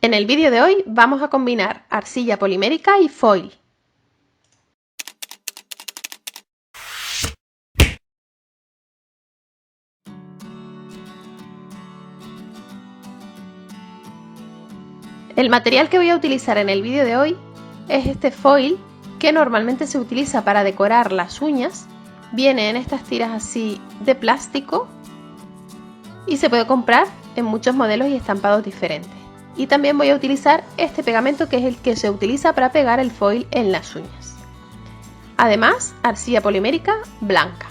En el vídeo de hoy vamos a combinar arcilla polimérica y foil. El material que voy a utilizar en el vídeo de hoy es este foil que normalmente se utiliza para decorar las uñas. Viene en estas tiras así de plástico y se puede comprar en muchos modelos y estampados diferentes. Y también voy a utilizar este pegamento que es el que se utiliza para pegar el foil en las uñas. Además, arcilla polimérica blanca.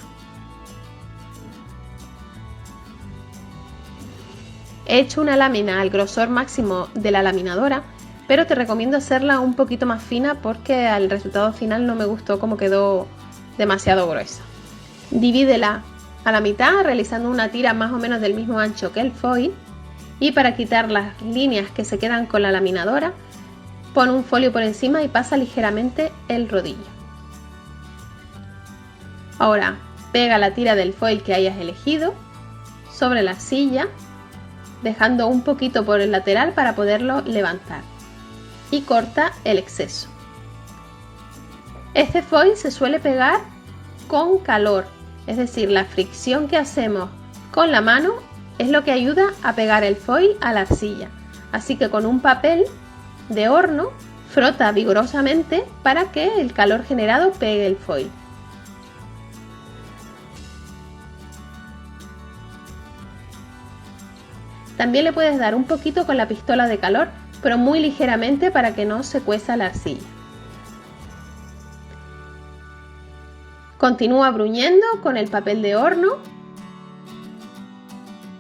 He hecho una lámina al grosor máximo de la laminadora, pero te recomiendo hacerla un poquito más fina porque al resultado final no me gustó como quedó demasiado gruesa. Divídela a la mitad realizando una tira más o menos del mismo ancho que el foil, y para quitar las líneas que se quedan con la laminadora, pon un folio por encima y pasa ligeramente el rodillo. Ahora pega la tira del foil que hayas elegido sobre la arcilla, dejando un poquito por el lateral para poderlo levantar, y corta el exceso. Este foil se suele pegar con calor, es decir, la fricción que hacemos con la mano es lo que ayuda a pegar el foil a la arcilla. Así que con un papel de horno frota vigorosamente para que el calor generado pegue el foil. También le puedes dar un poquito con la pistola de calor, pero muy ligeramente para que no se cueza la arcilla. Continúa bruñendo con el papel de horno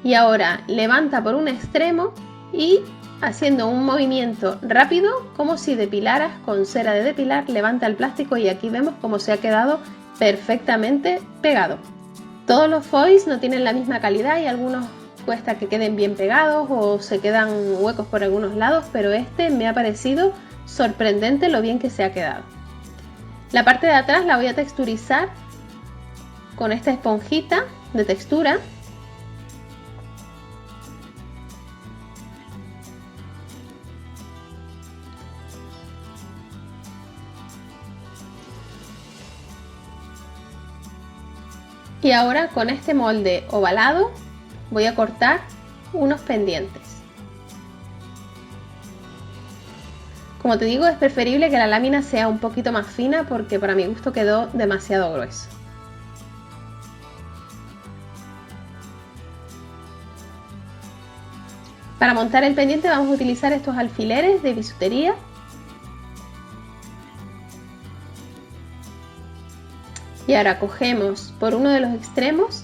y ahora levanta por un extremo y haciendo un movimiento rápido como si depilaras con cera de depilar, levanta el plástico y aquí vemos cómo se ha quedado perfectamente pegado. Todos los foils no tienen la misma calidad y algunos cuesta que queden bien pegados o se quedan huecos por algunos lados, pero este me ha parecido sorprendente lo bien que se ha quedado. La parte de atrás la voy a texturizar con esta esponjita de textura. Y ahora con este molde ovalado voy a cortar unos pendientes. Como te digo, es preferible que la lámina sea un poquito más fina porque para mi gusto quedó demasiado grueso. Para montar el pendiente vamos a utilizar estos alfileres de bisutería. Y ahora cogemos por uno de los extremos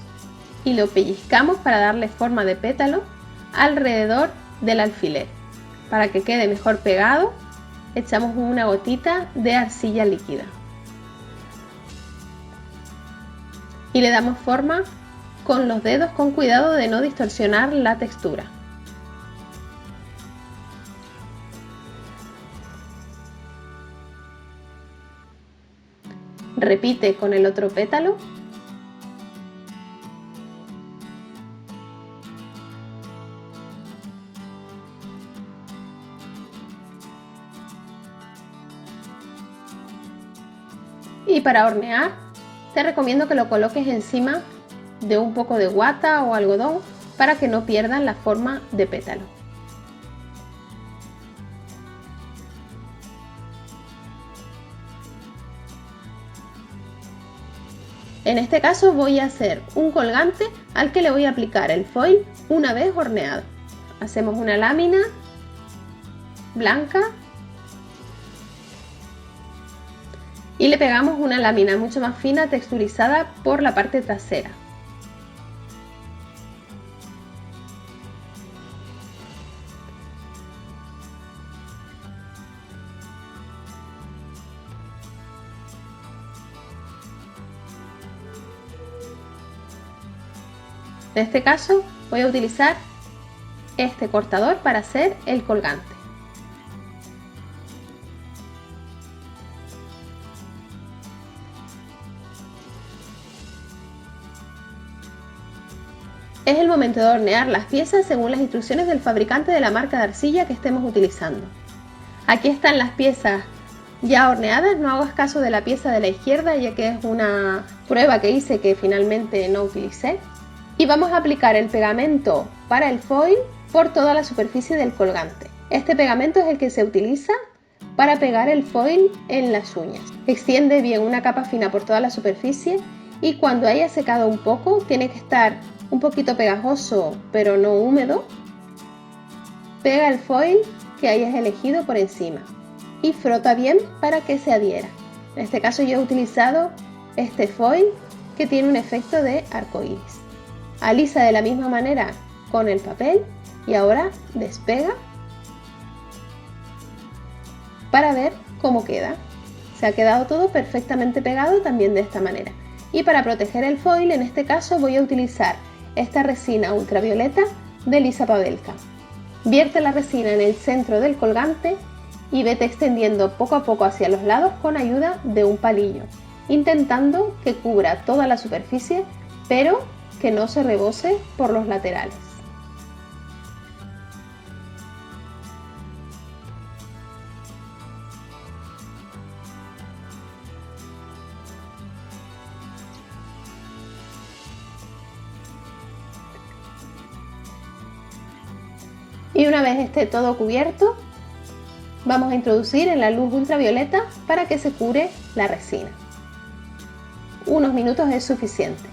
y lo pellizcamos para darle forma de pétalo alrededor del alfiler. Para que quede mejor pegado, echamos una gotita de arcilla líquida. Y le damos forma con los dedos con cuidado de no distorsionar la textura. Repite con el otro pétalo. Y para hornear, te recomiendo que lo coloques encima de un poco de guata o algodón para que no pierdan la forma de pétalo. En este caso voy a hacer un colgante al que le voy a aplicar el foil una vez horneado. Hacemos una lámina blanca y le pegamos una lámina mucho más fina texturizada por la parte trasera. En este caso voy a utilizar este cortador para hacer el colgante. Es el momento de hornear las piezas según las instrucciones del fabricante de la marca de arcilla que estemos utilizando. Aquí están las piezas ya horneadas, no hagas caso de la pieza de la izquierda ya que es una prueba que hice que finalmente no utilicé. Y vamos a aplicar el pegamento para el foil por toda la superficie del colgante. Este pegamento es el que se utiliza para pegar el foil en las uñas. Extiende bien una capa fina por toda la superficie y cuando haya secado un poco, tiene que estar un poquito pegajoso pero no húmedo. Pega el foil que hayas elegido por encima y frota bien para que se adhiera. En este caso yo he utilizado este foil que tiene un efecto de arco iris. Alisa de la misma manera con el papel y ahora despega para ver cómo queda. Se ha quedado todo perfectamente pegado también de esta manera. Y para proteger el foil, en este caso voy a utilizar esta resina ultravioleta de Lisa Pavelka. Vierte la resina en el centro del colgante y vete extendiendo poco a poco hacia los lados con ayuda de un palillo, intentando que cubra toda la superficie, pero que no se rebose por los laterales. Y una vez esté todo cubierto, vamos a introducir en la luz ultravioleta para que se cure la resina. Unos minutos es suficiente.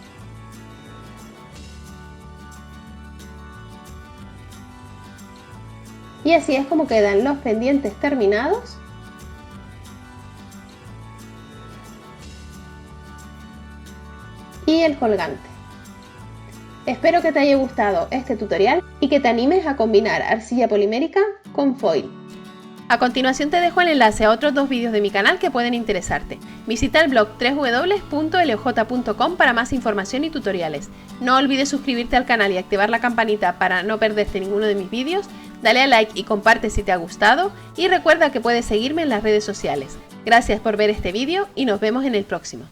Y así es como quedan los pendientes terminados. Y el colgante. Espero que te haya gustado este tutorial y que te animes a combinar arcilla polimérica con foil. A continuación te dejo el enlace a otros 2 vídeos de mi canal que pueden interesarte. Visita el blog www.loj.com para más información y tutoriales. No olvides suscribirte al canal y activar la campanita para no perderte ninguno de mis vídeos. Dale a like y comparte si te ha gustado y recuerda que puedes seguirme en las redes sociales. Gracias por ver este vídeo y nos vemos en el próximo.